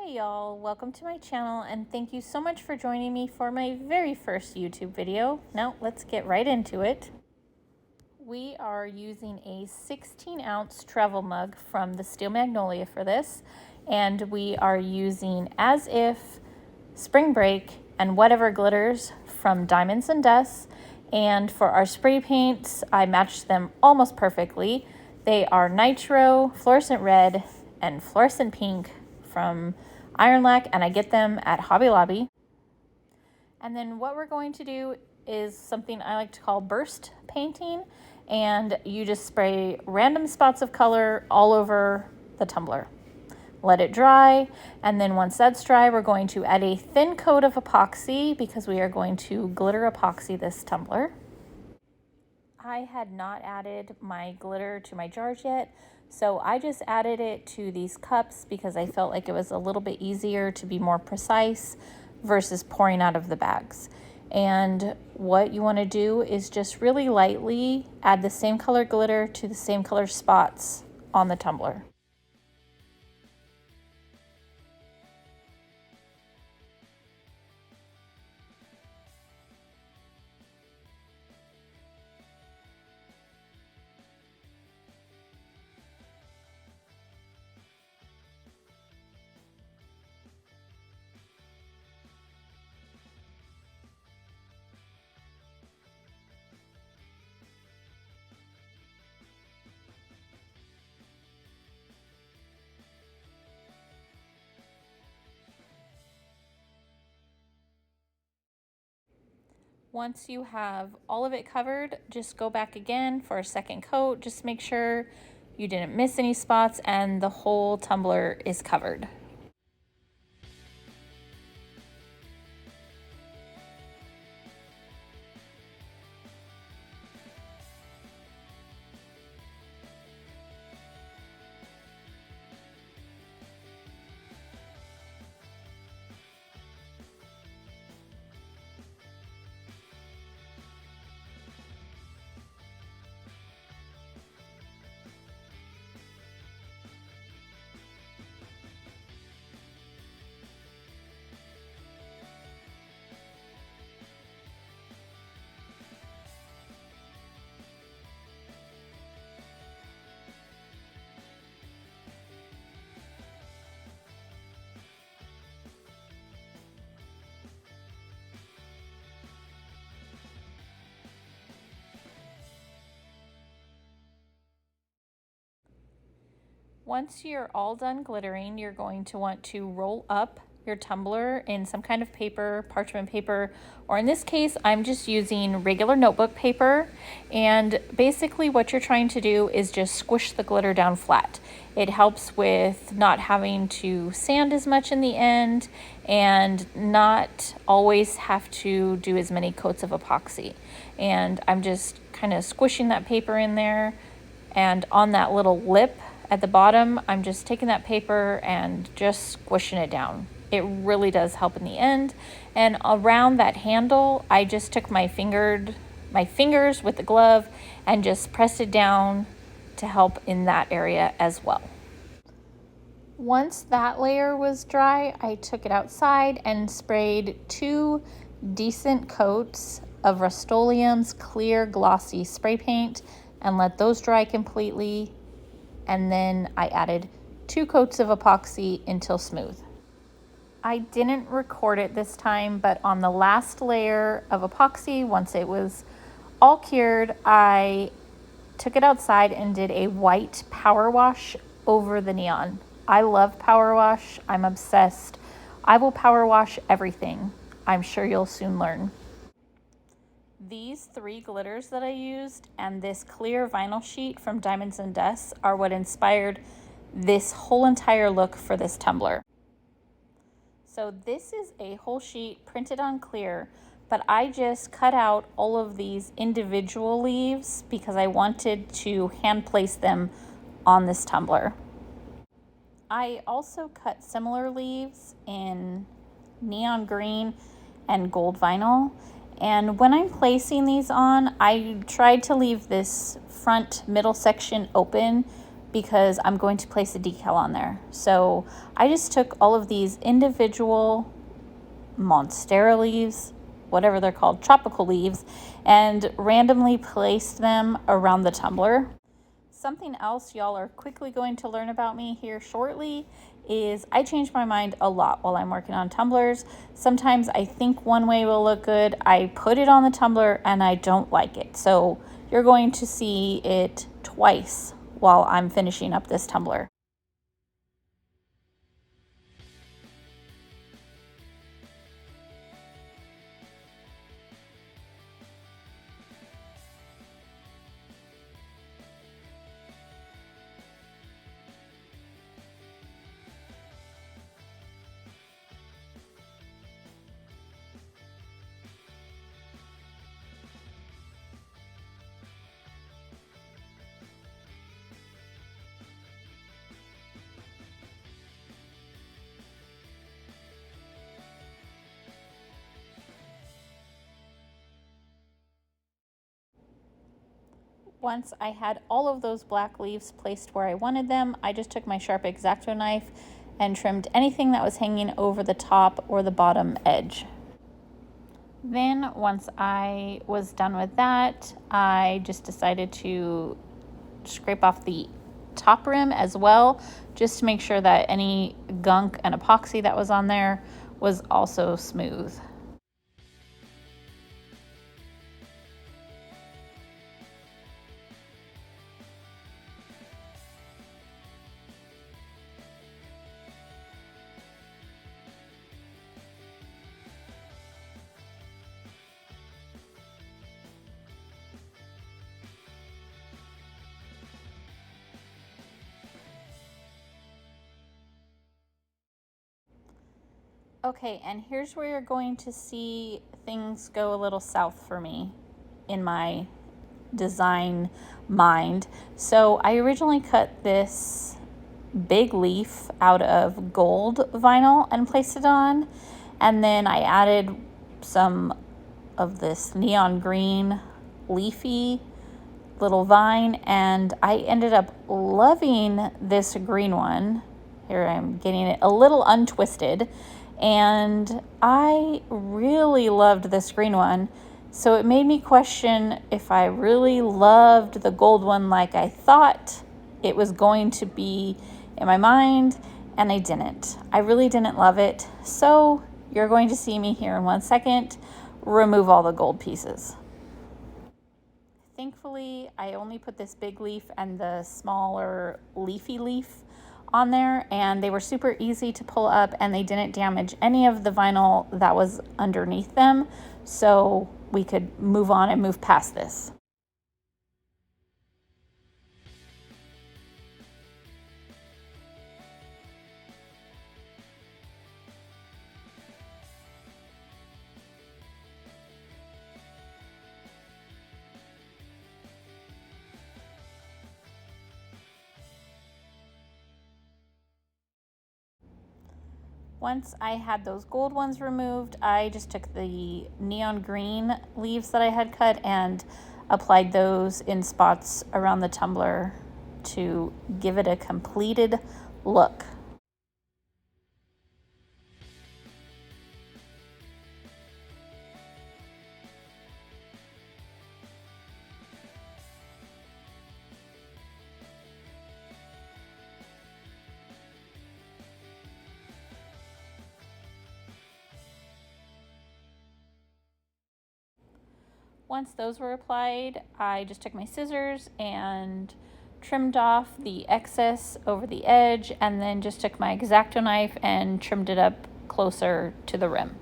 Hi y'all, welcome to my channel and thank you so much for joining me for my very first YouTube video. Now let's get right into it. We are using a 16-ounce travel mug from the Steel Magnolia for this, and we are using As If, Spring Break, and whatever glitters from Diamonds and Dust. And for our spray paints, I matched them almost perfectly. They are Nitro, Fluorescent Red, and Fluorescent Pink from Iron Lac, and I get them at Hobby Lobby. And then what we're going to do is something I like to call burst painting, and you just spray random spots of color all over the tumbler. Let it dry, and then once that's dry, we're going to add a thin coat of epoxy because we are going to glitter epoxy this tumbler. I had not added my glitter to my jars yet, so I just added it to these cups because I felt like it was a little bit easier to be more precise versus pouring out of the bags. And what you want to do is just really lightly add the same color glitter to the same color spots on the tumbler. Once you have all of it covered, just go back again for a second coat. Just make sure you didn't miss any spots and the whole tumbler is covered. Once you're all done glittering, you're going to want to roll up your tumbler in some kind of paper, parchment paper, or in this case, I'm just using regular notebook paper. And basically what you're trying to do is just squish the glitter down flat. It helps with not having to sand as much in the end and not always have to do as many coats of epoxy. And I'm just kind of squishing that paper in there, and on that little lip at the bottom, I'm just taking that paper and just squishing it down. It really does help in the end. And around that handle, I just took my fingers with the glove and just pressed it down to help in that area as well. Once that layer was dry, I took it outside and sprayed 2 decent coats of Rust-Oleum's clear glossy spray paint and let those dry completely. And then I added 2 coats of epoxy until smooth. I didn't record it this time, but on the last layer of epoxy, once it was all cured, I took it outside and did a white power wash over the neon. I love power wash. I'm obsessed. I will power wash everything. I'm sure you'll soon learn. These 3 glitters that I used and this clear vinyl sheet from Diamonds and Dust are what inspired this whole entire look for this tumbler. So this is a whole sheet printed on clear, but I just cut out all of these individual leaves because I wanted to hand place them on this tumbler. I also cut similar leaves in neon green and gold vinyl. And when I'm placing these on, I tried to leave this front middle section open because I'm going to place a decal on there. So I just took all of these individual monstera leaves, whatever they're called, tropical leaves, and randomly placed them around the tumbler. Something else y'all are quickly going to learn about me here shortly is I change my mind a lot while I'm working on tumblers. Sometimes I think one way will look good, I put it on the tumbler and I don't like it. So you're going to see it twice while I'm finishing up this tumbler. Once I had all of those black leaves placed where I wanted them, I just took my sharp X-Acto knife and trimmed anything that was hanging over the top or the bottom edge. Then once I was done with that, I just decided to scrape off the top rim as well, just to make sure that any gunk and epoxy that was on there was also smooth. Okay, and here's where you're going to see things go a little south for me in my design mind. So I originally cut this big leaf out of gold vinyl and placed it on, and then I added some of this neon green leafy little vine, and I ended up loving this green one. Here I'm getting it a little untwisted, and I really loved this green one. So it made me question if I really loved the gold one like I thought it was going to be in my mind, and I didn't. I really didn't love it. So you're going to see me here in 1 second remove all the gold pieces. Thankfully, I only put this big leaf and the smaller leafy leaf on there, and they were super easy to pull up, and they didn't damage any of the vinyl that was underneath them, so we could move on and move past this. Once I had those gold ones removed, I just took the neon green leaves that I had cut and applied those in spots around the tumbler to give it a completed look. Once those were applied, I just took my scissors and trimmed off the excess over the edge, and then just took my X-Acto knife and trimmed it up closer to the rim.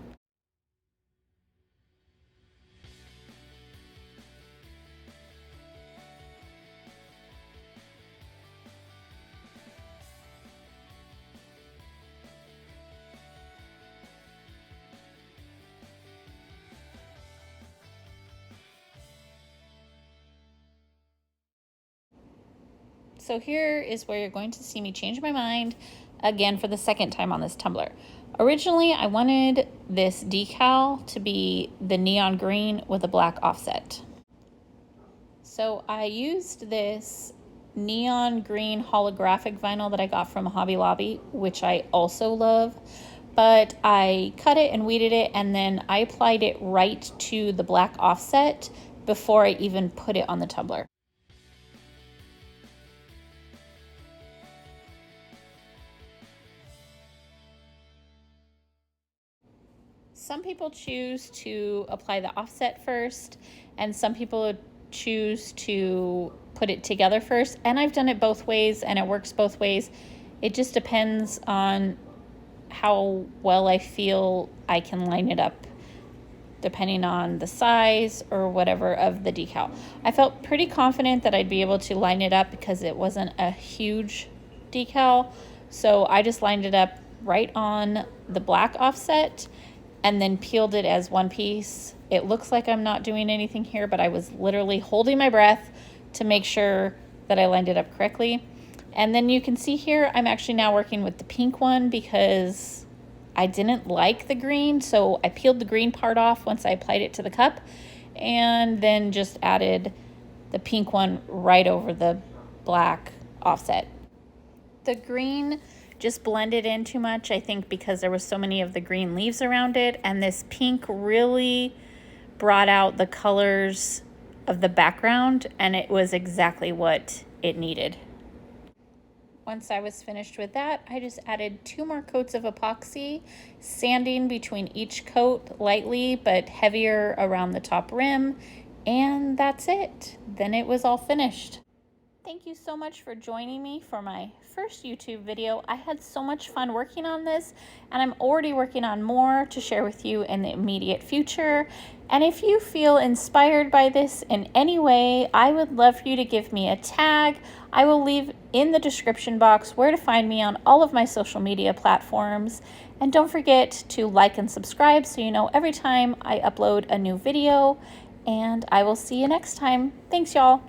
So here is where you're going to see me change my mind again for the second time on this tumbler. Originally, I wanted this decal to be the neon green with a black offset. So I used this neon green holographic vinyl that I got from Hobby Lobby, which I also love. But I cut it and weeded it, and then I applied it right to the black offset before I even put it on the tumbler. Some people choose to apply the offset first, and some people choose to put it together first. And I've done it both ways, and it works both ways. It just depends on how well I feel I can line it up, depending on the size or whatever of the decal. I felt pretty confident that I'd be able to line it up because it wasn't a huge decal. So I just lined it up right on the black offset and then peeled it as one piece. It looks like I'm not doing anything here, but I was literally holding my breath to make sure that I lined it up correctly. And then you can see here, I'm actually now working with the pink one because I didn't like the green. So I peeled the green part off once I applied it to the cup, and then just added the pink one right over the black offset. The green just blended in too much, I think, because there was so many of the green leaves around it, and this pink really brought out the colors of the background, and it was exactly what it needed. Once I was finished with that, I just added 2 more coats of epoxy, sanding between each coat lightly but heavier around the top rim, and that's it. Then it was all finished. Thank you so much for joining me for my first YouTube video. I had so much fun working on this, and I'm already working on more to share with you in the immediate future. And if you feel inspired by this in any way, I would love for you to give me a tag. I will leave in the description box where to find me on all of my social media platforms. And don't forget to like and subscribe so you know every time I upload a new video. And I will see you next time. Thanks, y'all.